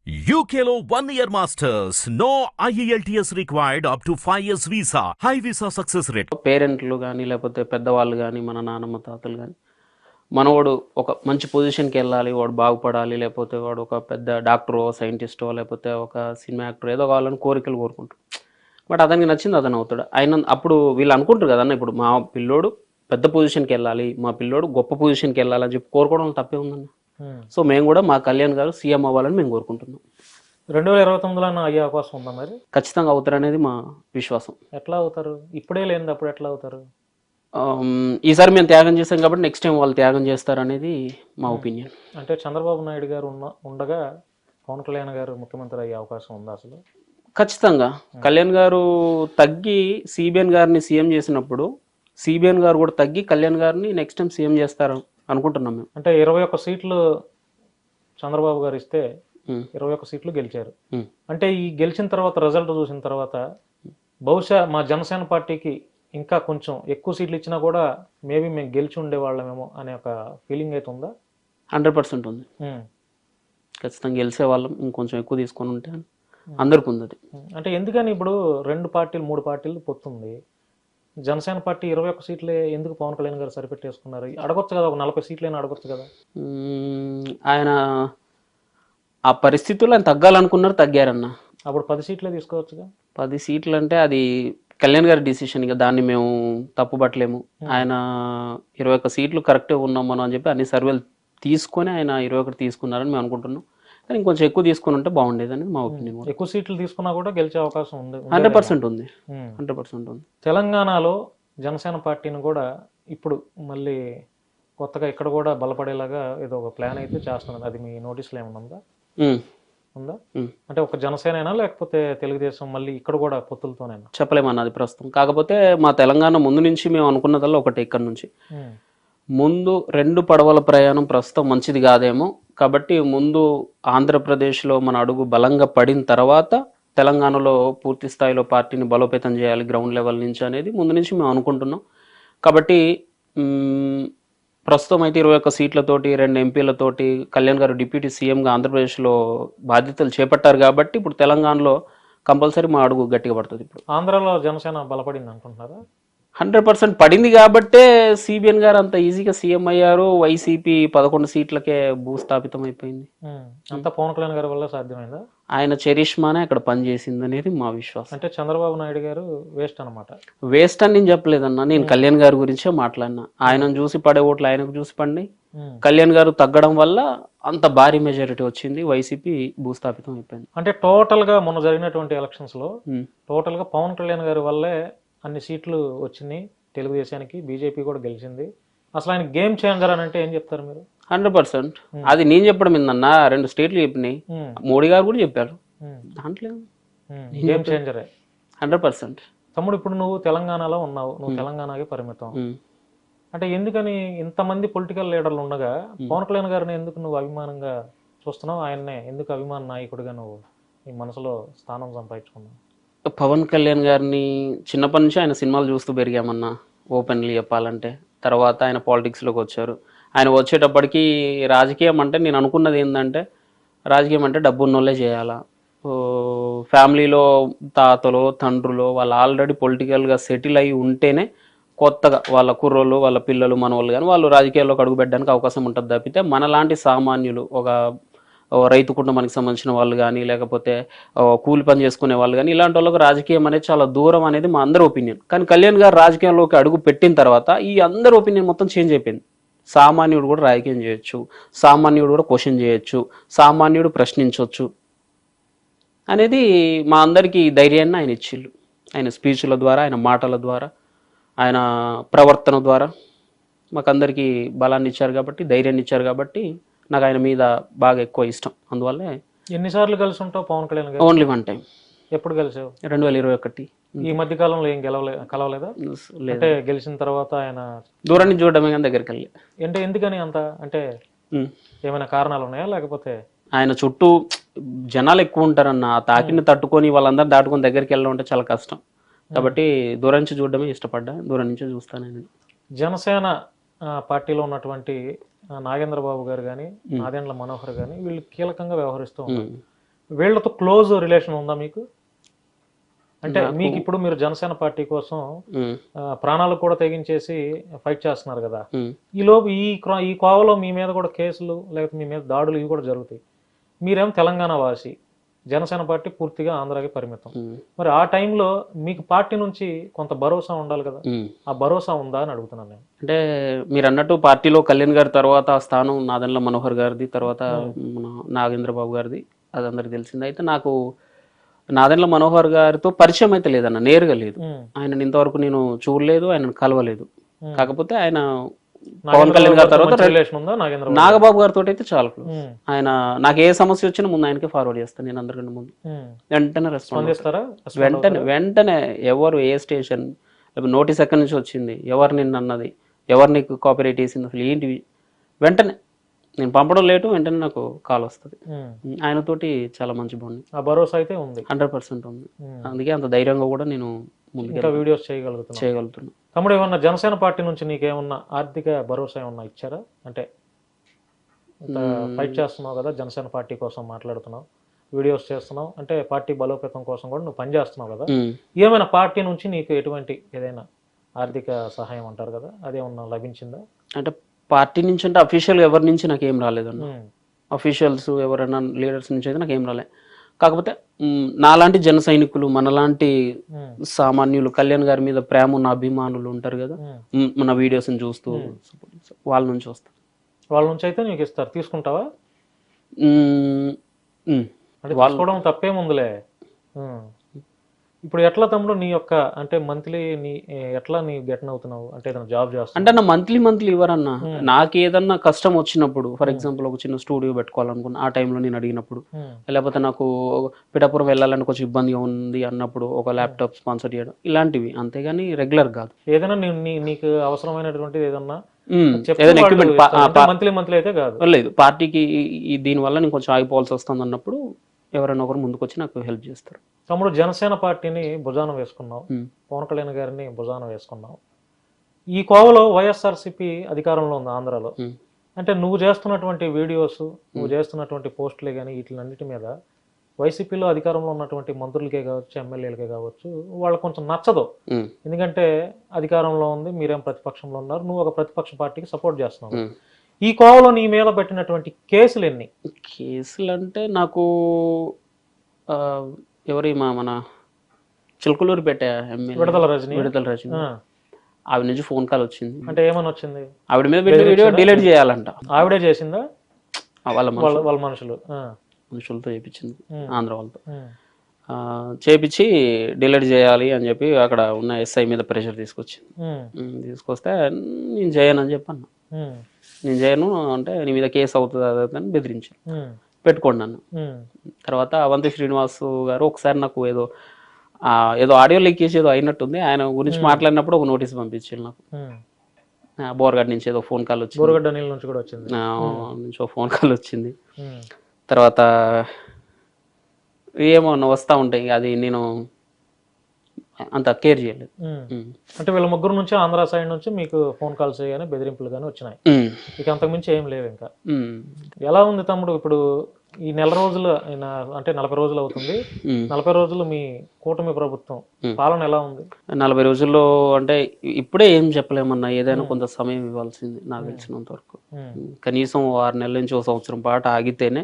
UKLO 1 year masters. No IELTS required up to 5 years visa. High visa success rate. పేరెంట్లు కానీ లేకపోతే పెద్దవాళ్ళు కానీ మన నాన్నమ్మ తాతలు కానీ మనవాడు ఒక మంచి పొజిషన్కి వెళ్ళాలి, వాడు బాగుపడాలి, లేకపోతే వాడు ఒక పెద్ద డాక్టరో సైంటిస్టో లేకపోతే ఒక సినిమా యాక్టర్ ఏదో కావాలని కోరికలు కోరుకుంటారు. బట్ అతనికి నచ్చింది అతను అవుతాడు. ఆయన అప్పుడు వీళ్ళు అనుకుంటారు కదన్న, ఇప్పుడు మా పిల్లోడు పెద్ద పొజిషన్కి వెళ్ళాలి, మా పిల్లోడు గొప్ప పొజిషన్కి వెళ్ళాలని చెప్పి కోరుకోవడం తప్పే ఉందన్న. సో మేము కూడా మా కళ్యాణ్ గారు సీఎం అవ్వాలని మేము కోరుకుంటున్నాం. 2029లో అయ్యే అవకాశం ఉందా మరి? ఖచ్చితంగా అవుతారనేది మా విశ్వాసం. ఎట్లా అవుతారు? ఇప్పుడే లేనిది అప్పుడు ఎట్లా అవుతారు? ఈసారి మేము త్యాగం చేస్తాం కాబట్టి నెక్స్ట్ టైం వాళ్ళు త్యాగం చేస్తారనేది మా ఒపీనియన్. అంటే చంద్రబాబు నాయుడు గారు ఉండగా పవన్ కళ్యాణ్ గారు ముఖ్యమంత్రి అయ్యే అవకాశం ఉందా అసలు? ఖచ్చితంగా. కళ్యాణ్ గారు తగ్గి సిబిఎన్ గారిని సీఎం చేసినప్పుడు సిబిఎన్ గారు కూడా తగ్గి కళ్యాణ్ గారిని నెక్స్ట్ టైం సీఎం చేస్తారు అనుకుంటున్నాం మేము. అంటే 21 సీట్లు చంద్రబాబు గారు ఇస్తే 21 సీట్లు గెలిచారు. అంటే ఈ గెలిచిన తర్వాత రిజల్ట్ చూసిన తర్వాత బహుశా మా జనసేన పార్టీకి ఇంకా కొంచెం ఎక్కువ సీట్లు ఇచ్చినా కూడా మేబీ మేము గెలిచి ఉండేవాళ్ళమేమో అనే ఒక ఫీలింగ్ అయితే ఉందా? 100% ఉంది. ఖచ్చితంగా గెలిచే వాళ్ళం, ఇంకొంచెం ఎక్కువ తీసుకొని ఉంటే అందరికి ఉంది అది. అంటే ఎందుకని ఇప్పుడు 2 పార్టీలు 3 పార్టీలు పొత్తుంది, జనసేన పార్టీ 21 సీట్లే ఎందుకు పవన్ కళ్యాణ్ గారు సరిపెట్టేసుకున్నారు? అడగొచ్చు కదా, ఒక 40 సీట్లైనా అడగొచ్చు కదా. ఆయన ఆ పరిస్థితుల్లో ఆయన తగ్గాలనుకున్నారు, తగ్గారన్న. అప్పుడు 10 సీట్లే తీసుకోవచ్చుగా. 10 సీట్లు అంటే అది కళ్యాణ్ గారి డిసిషన్, ఇక దాన్ని మేము తప్పుపట్టలేము. ఆయన 21 సీట్లు కరెక్టే ఉన్నాం మనం అని చెప్పి అన్ని సర్వేలు తీసుకొని ఆయన 21 తీసుకున్నారని మేము అనుకుంటున్నాం. కానీ ఇంకొంచెం ఎక్కువ తీసుకుని ఉంటే బాగుండేదని మా ఒపీనియన్. ఎక్కువ సీట్లు తీసుకున్నా కూడా గెలిచే అవకాశం ఉంది. 100% ఉంది. 100% ఉంది. తెలంగాణలో జనసేన పార్టీని కూడా ఇప్పుడు మళ్ళీ కొత్తగా ఇక్కడ కూడా బలపడేలాగా ఏదో ఒక ప్లాన్ అయితే చేస్తున్నది. అది మీ నోటీసులో ఏమైనా ఉందా? ఉందా? అంటే ఒక జనసేన లేకపోతే తెలుగుదేశం మళ్ళీ ఇక్కడ కూడా పొత్తులతోనేనా? చెప్పలేమన్నది ప్రస్తుతం. కాకపోతే మా తెలంగాణ ముందు నుంచి మేము అనుకున్నదల్లా ఒకటి, ఇక్కడ నుంచి ముందు 2 పడవల ప్రయాణం ప్రస్తుతం మంచిది కాదేమో, కాబట్టి ముందు ఆంధ్రప్రదేశ్లో మన అడుగు బలంగా పడిన తర్వాత తెలంగాణలో పూర్తి స్థాయిలో పార్టీని బలోపేతం చేయాలి గ్రౌండ్ లెవెల్ నుంచి అనేది ముందు నుంచి మేము అనుకుంటున్నాం. కాబట్టి ప్రస్తుతం అయితే 21 సీట్లతోటి 2 ఎంపీలతోటి కళ్యాణ్ గారు డిప్యూటీ సీఎంగా ఆంధ్రప్రదేశ్లో బాధ్యతలు చేపట్టారు కాబట్టి ఇప్పుడు తెలంగాణలో కంపల్సరీ మా అడుగు గట్టిగా పడుతుంది. ఇప్పుడు ఆంధ్రాలో జనసేన బలపడింది అనుకుంటున్నారా? 100% పడింది కాబట్టే సిబిఎన్ గారు అంత ఈజీగా సీఎం అయ్యారు. వైసీపీ 11 సీట్లకే భూస్థాపితం అయిపోయింది. అంతా పవన్ కళ్యాణ్ గారి వల్ల సాధ్యమైందా? ఆయన చరిష్మానే అక్కడ పనిచేసింది అనేది మా విశ్వాసం. అంటే చంద్రబాబు నాయుడు గారు వేస్ట్ అనమాట. వేస్ట్ అని నేను చెప్పలేదన్నా, నేను కళ్యాణ్ గారి గురించే మాట్లాడినా. ఆయనను చూసి పడే ఓట్లు ఆయనకు చూసి పండి, కళ్యాణ్ గారు తగ్గడం వల్ల అంత భారీ మెజారిటీ వచ్చింది, వైసీపీ భూస్థాపితం అయిపోయింది. అంటే టోటల్ గా మొన్న జరిగినటువంటి ఎలక్షన్స్ లో టోటల్ గా పవన్ కళ్యాణ్ గారి వల్లే అన్ని సీట్లు వచ్చినాయి తెలుగుదేశానికి, బీజేపీ కూడా గెలిచింది. అసలు ఆయన గేమ్ చేంజర్ అని అంటే ఏం చెప్తారు మీరు? 100%. అది నేను చెప్పడం ఏందన్న, 2 స్టేట్లు చెప్పినాయి, మోడీ గారు కూడా చెప్పారు. దాంట్లో గేమ్ చేంజరే 100%. తమ్ముడు, ఇప్పుడు నువ్వు తెలంగాణలో ఉన్నావు, నువ్వు తెలంగాణకి పరిమితం. అంటే ఎందుకని ఇంతమంది పొలిటికల్ లీడర్లు ఉండగా పవన్ కళ్యాణ్ గారిని ఎందుకు నువ్వు అభిమానంగా చూస్తున్నావు? ఆయన్నే ఎందుకు అభిమాన నాయకుడిగా నువ్వు నీ మనసులో స్థానం సంపాదించుకున్నావు? పవన్ కళ్యాణ్ గారిని చిన్నప్పటి నుంచి ఆయన సినిమాలు చూస్తూ పెరిగామన్నా, ఓపెన్లీ చెప్పాలంటే. తర్వాత ఆయన పాలిటిక్స్లోకి వచ్చారు. ఆయన వచ్చేటప్పటికి రాజకీయం అంటే నేను అనుకున్నది ఏంటంటే, రాజకీయం అంటే డబ్బు ఉన్నోళ్ళే చేయాలా. ఫ్యామిలీలో తాతలో తండ్రులో వాళ్ళు ఆల్రెడీ పొలిటికల్గా సెటిల్ అయి ఉంటేనే కొత్తగా వాళ్ళ కుర్రోళ్ళు వాళ్ళ పిల్లలు మనవాళ్ళు కానీ వాళ్ళు రాజకీయాల్లోకి అడుగుపెట్టడానికి అవకాశం ఉంటుంది తప్పితే మనలాంటి సామాన్యులు, ఒక రైతు కుటుంబానికి సంబంధించిన వాళ్ళు కానీ లేకపోతే కూలి పని చేసుకునే వాళ్ళు కానీ ఇలాంటి వాళ్ళకి రాజకీయం అనేది చాలా దూరం అనేది మా అందరి ఒపీనియన్. కానీ కళ్యాణ్ గారు రాజకీయంలోకి అడుగు పెట్టిన తర్వాత ఈ అందరి ఒపీనియన్ మొత్తం చేంజ్ అయిపోయింది. సామాన్యుడు కూడా రాజకీయం చేయొచ్చు, సామాన్యుడు కూడా క్వశ్చన్ చేయొచ్చు, సామాన్యుడు ప్రశ్నించవచ్చు అనేది మా అందరికీ ధైర్యాన్ని ఆయన ఇచ్చిళ్ళు. ఆయన స్పీచ్ల ద్వారా, ఆయన మాటల ద్వారా, ఆయన ప్రవర్తన ద్వారా మాకందరికీ బలాన్ని ఇచ్చారు కాబట్టి, ధైర్యాన్ని ఇచ్చారు కాబట్టి నాకు ఆయన మీద బాగా ఎక్కువ ఇష్టం. అందువల్లే. ఎన్నిసార్లు కలిసి ఉంటావు పవన్ కళ్యాణ్ గారు? Only 1 time. ఎప్పుడు కలిసావు? 2021. ఈ మధ్య కాలంలో ఏం కలవలేదా? అంటే గెలిచిన తర్వాత ఆయన దూరం నుంచి చూడడమే కానీ దగ్గరికి వెళ్ళి. అంటే ఎందుకని అంత, అంటే ఏమైనా కారణాలు ఉన్నాయా లేకపోతే? ఆయన చుట్టూ జనాలు ఎక్కువ ఉంటారన్న, ఆ తాకిని తట్టుకొని వాళ్ళందరూ దాటుకొని దగ్గరికి వెళ్ళడం అంటే చాలా కష్టం. కాబట్టి దూరం నుంచి చూడడమే ఇష్టపడ్డా, దూరం నుంచి చూస్తాను. నేను జనసేన పార్టీలో ఉన్నటువంటి నాగేంద్ర బాబు గారు కానీ నాదెండ్ల మనోహర్ కానీ వీళ్ళు కీలకంగా వ్యవహరిస్తూ ఉన్నారు. వీళ్ళతో క్లోజ్ రిలేషన్ ఉందా మీకు? అంటే మీకు ఇప్పుడు మీరు జనసేన పార్టీ కోసం ప్రాణాలు కూడా తెగించేసి ఫైట్ చేస్తున్నారు కదా, ఈలోపు ఈ కోవలో మీ మీద కూడా కేసులు లేకపోతే మీ మీద దాడులు ఇవి కూడా జరుగుతాయి. మీరేమో తెలంగాణ వాసి, జనసేన పార్టీ పూర్తిగా ఆంధ్రాకి పరిమితం. మరి ఆ టైంలో మీకు పార్టీ నుంచి కొంత భరోసా ఉండాలి కదా, ఆ భరోసా ఉందా అని అడుగుతున్నాను నేను. అంటే మీరు అన్నట్టు పార్టీలో కళ్యాణ్ గారి తర్వాత ఆ స్థానం నాదెండ్ల మనోహర్ గారిది, తర్వాత మన నాగేంద్రబాబు గారిది, అది అందరికి తెలిసింది. అయితే నాకు నాదెండ్ల మనోహర్ గారితో పరిచయం అయితే లేదన్న, నేరుగా లేదు. ఆయన ఇంతవరకు నేను చూడలేదు, ఆయన కలవలేదు. కాకపోతే ఆయన పవన్ కళ్యాణ్ గారి తర్వాత రిలేషన్ ఉందా నాగేంద్ర? నాగబాబు గారితో అయితే చాలా క్లోజ్. ఆయన నాకు ఏ సమస్య వచ్చినా ముందు ఆయనకే ఫార్వర్డ్ చేస్తాను నేను, అందరికంటే ముందు. వెంటనే రెస్పాన్స్ చేస్తారా? వెంటనే ఎవరు ఏ స్టేషన్ లేకపోతే నోటీస్ ఎక్కడి నుంచి వచ్చింది, ఎవరు నిన్ను అన్నది, ఎవరు నీకు కాపీరైట్ వేసింది, అసలు ఏంటివి, వెంటనే నేను పంపడం లేటు, వెంటనే నాకు కాల్ వస్తుంది. ఆయనతోటి చాలా మంచి బాగుంది, ఆ భరోసా అయితే ఉంది, 100% ఉంది. అందుకే అంత ధైర్యంగా కూడా నేను ఇంకా వీడియోస్ చేయగలుగుతున్నా. తమ్ముడు, ఏమన్నా జనసేన పార్టీ నుంచి నీకేమన్నా ఆర్థిక భరోసా ఏమన్నా ఇచ్చారా? అంటే ఫైట్ చేస్తున్నావు కదా, జనసేన పార్టీ కోసం మాట్లాడుతున్నావు, వీడియోస్ చేస్తున్నావు, అంటే పార్టీ బలోపేతం కోసం కూడా నువ్వు పనిచేస్తున్నావు కదా, ఏమైనా పార్టీ నుంచి నీకు ఎటువంటి ఏదైనా ఆర్థిక సహాయం అంటారు కదా, అదేమన్నా లభించిందా? అంటే పార్టీ నుంచి అంటే అఫీషియల్గా ఎవరి నుంచి నాకు ఏం రాలేదన్న. అఫీషియల్స్ ఎవరైనా లీడర్స్ నుంచి అయితే నాకు ఏం రాలేదు. కాకపోతే నాలాంటి జన సైనికులు, మనలాంటి సామాన్యులు, కళ్యాణ్ గారి మీద ప్రేమ ఉన్న అభిమానులు ఉంటారు కదా, మన వీడియోస్ని చూస్తూ, వాళ్ళ నుంచి వస్తారు. వాళ్ళ నుంచి అయితే నీకు ఇస్తారు, తీసుకుంటావా? అంటే తీసుకోవడం తప్పేముందులే. ఇప్పుడు ఎట్లా తమ్ముడు నీ యొక్క అంటే మంత్లీ ఎట్లా నీ గెటన్ అవుతున్నావు? అంటే ఏదైనా జాబ్ చేస్తావు అంటే నా మంత్లీ ఇవ్వరన్నా. నాకు ఏదన్నా కష్టం వచ్చినప్పుడు, ఫర్ ఎగ్జాంపుల్ ఒక చిన్న స్టూడియో పెట్టుకోవాలనుకున్నా, ఆ టైంలో నేను అడిగినప్పుడు, లేకపోతే నాకు పిఠాపురం వెళ్ళాలని కొంచెం ఇబ్బందిగా ఉంది అన్నప్పుడు ఒక ల్యాప్టాప్ స్పాన్సర్ చేయడం, ఇలాంటివి. అంతేగాని రెగ్యులర్ కాదు. ఏదైనా నీకు అవసరమైనటువంటిది ఏదన్నా మంత్లీ అయితే కాదు. లేదు, పార్టీకి దీనివల్ల నేను కొంచెం ఆగిపోవాల్సి వస్తుంది అన్నప్పుడు ఎవరైనా ఒకరు ముందుకు వచ్చి నాకు హెల్ప్ చేస్తారు. తమ్ముడు, జనసేన పార్టీని భుజాన వేసుకున్నావు, పవన్ కళ్యాణ్ గారిని భుజాన వేసుకున్నావు. ఈ కోవలో వైఎస్ఆర్సీపీ అధికారంలో ఉంది ఆంధ్రాలో. అంటే నువ్వు చేస్తున్నటువంటి వీడియోస్, నువ్వు చేస్తున్నటువంటి పోస్టులే కానీ వీటిలన్నిటి మీద వైసీపీలో అధికారంలో ఉన్నటువంటి మంత్రులకే కావచ్చు, ఎమ్మెల్యేలకే కావచ్చు, వాళ్ళకు కొంచెం నచ్చదు. ఎందుకంటే అధికారంలో ఉంది, మీరేం ప్రతిపక్షంలో ఉన్నారు, నువ్వు ఒక ప్రతిపక్ష పార్టీకి సపోర్ట్ చేస్తున్నావు. ఈ కోవలో నీ మీద పెట్టినటువంటి కేసులు ఎన్ని? కేసులు అంటే నాకు మన చిలుకలూరు పెట్టే విడతల రజని ఆవిడ నుంచి ఫోన్ కాల్ వచ్చింది. అంటే ఏమని వచ్చింది? ఆవిడ మీద పెట్టి వీడియో డిలీట్ చేయాలంట. ఆవిడే చేసిందా? వాళ్ళ మనుషులతో చేయించింది, ఆంధ్ర వాళ్ళతో చేపించి డిలీట్ చేయాలి అని చెప్పి అక్కడ ఉన్న ఎస్ఐ మీద ప్రెషర్ తీసుకొస్తే నేను చేయను అని చెప్పి అన్నా. నేను చేయను అంటే నీ మీద కేసు అవుతుంది అని బెదిరించాను, పెట్టుకోండి నన్ను. తర్వాత అవంతి శ్రీనివాస్ గారు ఒకసారి నాకు ఏదో ఆడియో లీకేజ్ ఏదో అయినట్టుంది, ఆయన గురించి మాట్లాడినప్పుడు ఒక నోటీస్ పంపించారు నాకు. బోర్గడ్ నుంచి ఏదో ఫోన్ కాల్ వచ్చింది, బోర్గడ్ నుంచి కూడా వచ్చింది, నుంచి ఒక ఫోన్ కాల్ వచ్చింది. తర్వాత ఏమో వస్తూ ఉంటాయి, అది నేను అంత కేర్ చేయలేదు. అంటే వీళ్ళ ముగ్గురు నుంచి ఆంధ్ర సైడ్ నుంచి మీకు ఫోన్ కాల్స్ కానీ బెదిరింపులు కానీ వచ్చినాయి, ఇక అంతకుమించి ఏం లేవు. ఇంకా ఎలా ఉంది తమ్ముడు ఇప్పుడు ఈ నెల రోజులు అంటే 40 రోజులు అవుతుంది, 40 రోజులు మీ కూటమి ప్రభుత్వం పాలన ఎలా ఉంది? 40 రోజుల్లో అంటే ఇప్పుడే ఏం చెప్పలేమన్నా, ఏదైనా కొంత సమయం ఇవ్వాల్సింది నాకు తెలిసినంత వరకు. కనీసం 6 నెలల నుంచి 1 సంవత్సరం పాటు ఆగితేనే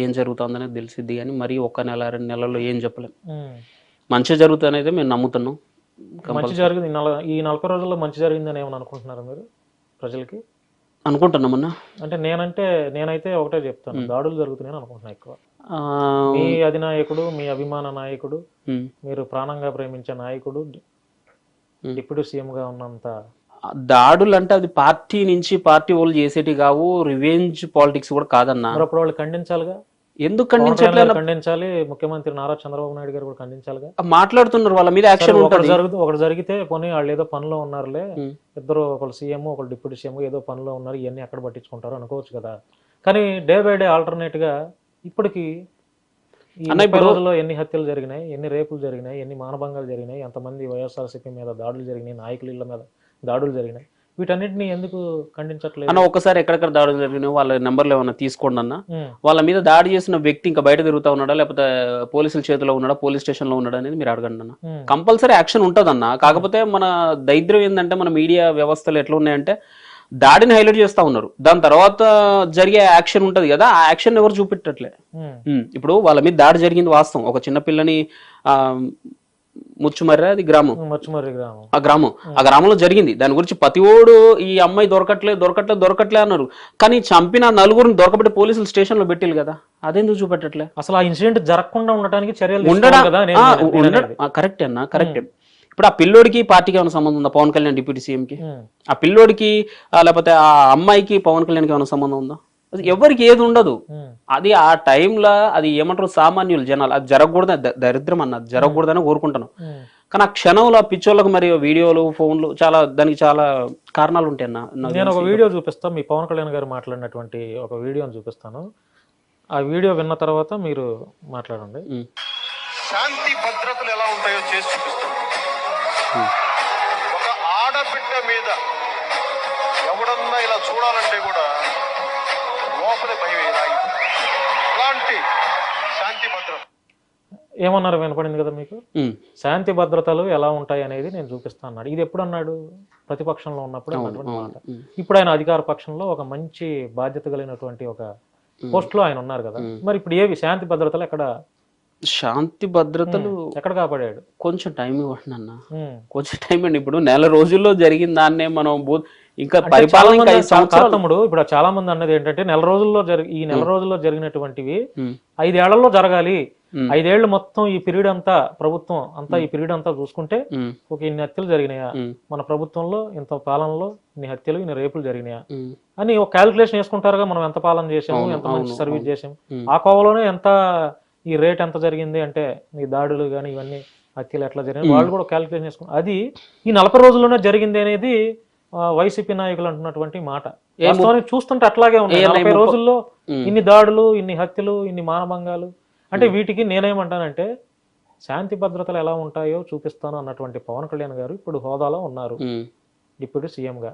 ఏం జరుగుతుందనేది తెలిసిద్ది, కానీ మరి 1 నెల 2 నెలల్లో ఏం చెప్పలేం. మంచి జరుగుతుందనేది మేము నమ్ముతున్నాం. మంచి జరిగింది ఈ 40 రోజుల్లో, మంచి జరిగిందని ఏమని అనుకుంటున్నారు మీరు? ప్రజలకి అనుకుంటున్నామన్నా. అంటే నేనైతే ఒకటే చెప్తాను, దాడులు జరుగుతున్నాయని అనుకుంటున్నా ఎక్కువ. మీ అధినాయకుడు, మీ అభిమాన నాయకుడు, మీరు ప్రాణంగా ప్రేమించే నాయకుడు, డిప్యూటీ సీఎం గా ఉన్నంత దాడులు అంటే అది పార్టీ నుంచి పార్టీ వాళ్ళు చేసేటి కావు, రివెంజ్ పాలిటిక్స్ కూడా కాదన్నా. అప్పుడు వాళ్ళు ఖండించాలిగా. ఎందుకు ఖండించాలి? ముఖ్యమంత్రి నారా చంద్రబాబు నాయుడు గారు కూడా ఖండించాలిగా. మాట్లాడుతున్నారు, వాళ్ళ మీద యాక్షన్ ఉంటుంది. ఒకటి జరిగితే పోనీ వాళ్ళు ఏదో పనిలో ఉన్నారులే, ఇద్దరు ఒకళ్ళు సీఎం ఒకళ్ళు డిప్యూటీ సీఎం ఏదో పనిలో ఉన్నారు, ఇవన్నీ ఎక్కడ పట్టించుకుంటారు అనుకోవచ్చు కదా. కానీ డే బై డే ఆల్టర్నేట్ గా ఇప్పటికి ఈ 30 రోజుల్లో ఎన్ని హత్యలు జరిగినాయి, ఎన్ని రేపులు జరిగినాయి, ఎన్ని మానభంగాలు జరిగినాయి, ఎంతమంది వైఎస్ఆర్సీపీ మీద దాడులు జరిగినాయి, నాయకుల ఇళ్ల మీద దాడులు జరిగినాయి, వీటన్నిటిని ఎందుకు ఖండించట్లేదు? అన్న ఒక్కసారి ఎక్కడెక్కడ దాడులు జరిగినాయో వాళ్ళ నెంబర్లు ఏమన్నా తీసుకోండి అన్న. వాళ్ళ మీద దాడి చేసిన వ్యక్తి ఇంకా బయట తిరుగుతా ఉన్నాడా లేకపోతే పోలీసుల చేతిలో ఉన్నాడా, పోలీస్ స్టేషన్ లో ఉన్నాడా అనేది మీరు అడగండి అన్న. కంపల్సరీ యాక్షన్ ఉంటదన్న. కాకపోతే మన దరిద్రం ఏంటంటే మన మీడియా వ్యవస్థలు ఎట్లా ఉన్నాయంటే దాడిని హైలైట్ చేస్తా ఉన్నారు, దాని తర్వాత జరిగే యాక్షన్ ఉంటది కదా, ఆ యాక్షన్ ఎవరు చూపెట్టట్లే. ఇప్పుడు వాళ్ళ మీద దాడి జరిగింది వాస్తవం. ఒక చిన్న పిల్లని ముచ్చుమర్రి అది గ్రామం, ఆ గ్రామంలో జరిగింది. దాని గురించి ప్రతి ఓడు ఈ అమ్మాయి దొరకట్లే అన్నారు. కానీ చంపిన నలుగురిని దొరకబెట్టి పోలీసులు స్టేషన్ లో పెట్టిల్లు కదా, అదెందుకు చూపెట్టట్లే? అసలు ఆ ఇన్సిడెంట్ జరగకుండా ఉండడానికి చర్యలు కరెక్ట్ అన్న, కరెక్ట్. ఇప్పుడు ఆ పిల్లోడికి పార్టీకి ఏమైనా సంబంధం ఉందా? పవన్ కళ్యాణ్ డిప్యూటీ సీఎంకి ఆ పిల్లోడికి లేకపోతే ఆ అమ్మాయికి పవన్ కళ్యాణ్కి ఏమైనా సంబంధం ఉందా? ఎవరికి ఏది ఉండదు. అది ఆ టైంలో అది ఏమంటారు సామాన్యులు జనాలు, అది జరగకూడదని దరిద్రం అన్న, అది జరగకూడదని కోరుకుంటాను. కానీ ఆ క్షణంలో ఆ పిచ్చోళ్ళకి మరి వీడియోలు ఫోన్లు చాలా దానికి చాలా కారణాలు ఉంటాయి అన్న. నేను ఒక వీడియో చూపిస్తాను, మీ పవన్ కళ్యాణ్ గారు మాట్లాడినటువంటి ఒక వీడియోని చూపిస్తాను. ఆ వీడియో విన్న తర్వాత మీరు మాట్లాడండి. శాంతి భద్రతలు ఎలా ఉంటాయో చేసి చూపిస్తాను. ఒక ఆడబిడ్డ మీద ఎవడన్నా ఇలా చూడాలంటే కూడా లోపలే భయం అలాంటి శాంతి భద్రత. ఏమన్నారు వినపడింది కదా మీకు? శాంతి భద్రతలు ఎలా ఉంటాయి అనేది నేను చూపిస్తాను అన్నాడు. ఇది ఎప్పుడు అన్నాడు? ప్రతిపక్షంలో ఉన్నప్పుడు అన్నటువంటి మాట. ఇప్పుడు ఆయన అధికార పక్షంలో ఒక మంచి బాధ్యత కలిగినటువంటి ఒక పోస్ట్ లో ఆయన ఉన్నారు కదా, మరి ఇప్పుడు ఏవి శాంతి భద్రతలు ఎక్కడ? శాంతి భద్రతలు ఎక్కడ కాపాడాడు? కొంచెం టైం ఇవ్వండి అన్న, కొంచెం టైం అండి. ఇప్పుడు నెల రోజుల్లో జరిగిన దాన్నే మనం ఇంకా పరిపాలన తమ్ముడు, ఇప్పుడు చాలా మంది అన్నది ఏంటంటే నెల రోజుల్లో జరిగినటువంటివి 5 ఏళ్లలో జరగాలి. 5 ఏళ్ళు మొత్తం ఈ పీరియడ్ అంతా ప్రభుత్వం అంతా ఈ పీరియడ్ అంతా చూసుకుంటే ఒక ఇన్ని హత్యలు జరిగినాయా, మన ప్రభుత్వంలో ఇంత పాలనలో ఇన్ని హత్యలు ఇన్ని రేపులు జరిగినాయా అని ఒక క్యాలిక్యులేషన్ వేసుకుంటారుగా. మనం ఎంత పాలన చేసాము, ఎంత మంచి సర్వీస్ చేసాము, ఆ కోవలోనే ఎంత ఈ రేట్ ఎంత జరిగింది అంటే ఈ దాడులు కానీ ఇవన్నీ హత్యలు ఎట్లా జరిగింది వాళ్ళు కూడా క్యాలిక్యులేషన్ చేసుకున్నారు. అది ఈ 40 రోజుల్లోనే జరిగింది అనేది వైసీపీ నాయకులు అంటున్నటువంటి మాట. చూస్తుంటే అట్లాగే ఉన్నాయి. 40 రోజుల్లో ఇన్ని దాడులు, ఇన్ని హత్యలు, ఇన్ని మానభంగాలు అంటే వీటికి నేనేమంటానంటే శాంతి భద్రతలు ఎలా ఉంటాయో చూపిస్తాను అన్నటువంటి పవన్ కళ్యాణ్ గారు ఇప్పుడు హోదాలో ఉన్నారు డిప్యూటీ సీఎం గా.